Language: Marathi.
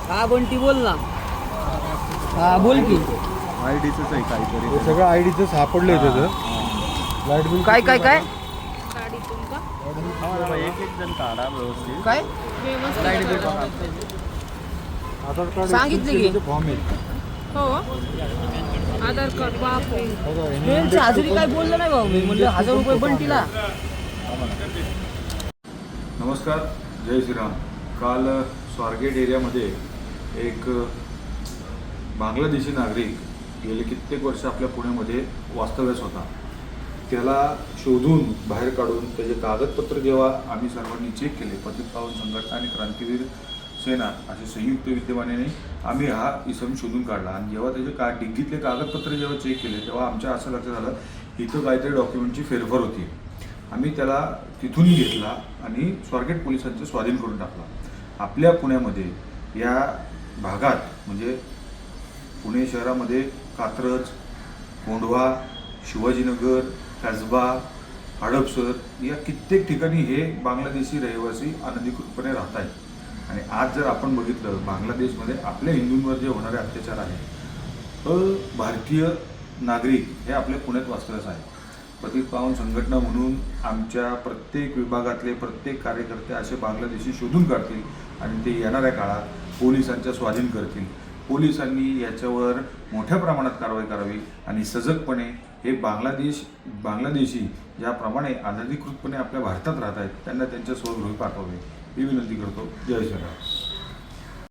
हा बंटी बोल ना. हा बोल की. आयडीच आहे काहीतरी, हे सगळं आयडीचं सापडलंय त्याचं. लाईट बिल काय काय काय गाडीतून का एक एक जण काढा व्यवस्थित. काय व्यवस्थित करा. आधार कार्ड सांगितले की. फॉर्म आहे. हो आधार कार्ड बापरे. बघा, हे यांची हजेरी काय बोललं नाही भाऊ. मी म्हणलं 1000 रुपये बंटीला. नमस्कार, जय श्रीराम. काल स्वारगेट एरियामध्ये एक बांगलादेशी नागरिक गेले कित्येक वर्ष आपल्या पुण्यामध्ये वास्तव्यास होता. त्याला शोधून बाहेर काढून त्याचे कागदपत्र जेव्हा आम्ही सर्वांनी चेक केले, पतित पावन संघटना आणि क्रांतीवीर सेना असे संयुक्त विद्यमाने आम्ही हा इसम शोधून काढला. आणि जेव्हा त्याचे डिग्गीतले कागदपत्र जेव्हा चेक केले तेव्हा आमच्या असं लक्षात आलं इथं काहीतरी डॉक्युमेंटची फेरफार होती. आम्ही त्याला तिथून घेतला आणि स्वारगेट पोलिसांचे स्वाधीन करून टाकला. आपल्या पुण्यामध्ये या भागात म्हणजे पुणे शहरामध्ये कात्रज, कोंढवा, शिवाजीनगर, कसबा, हडपसर या कित्येक ठिकाणी हे बांगलादेशी रहिवासी अनधिकृतपणे राहत आहेत. आणि आज जर आपण बघितलं बांगलादेशमध्ये आपल्या हिंदूंवर जे होणारे अत्याचार आहेत, भारतीय नागरिक हे आपल्या पुण्यात वास्तव्यास आहेत. पतित पावन संघटना म्हणून आमच्या प्रत्येक विभागातले प्रत्येक कार्यकर्ते असे बांगलादेशी शोधून काढतील आणि ते येणाऱ्या काळात पोलिसांच्या स्वाधीन करतील. पोलिसांनी याच्यावर मोठ्या प्रमाणात कारवाई करावी आणि सजगपणे हे बांगलादेशी ज्याप्रमाणे अनधिकृतपणे आपल्या भारतात राहत आहेत त्यांना त्यांच्या स्वगृही पाठवावे ही विनंती करतो. जय श्रीराम.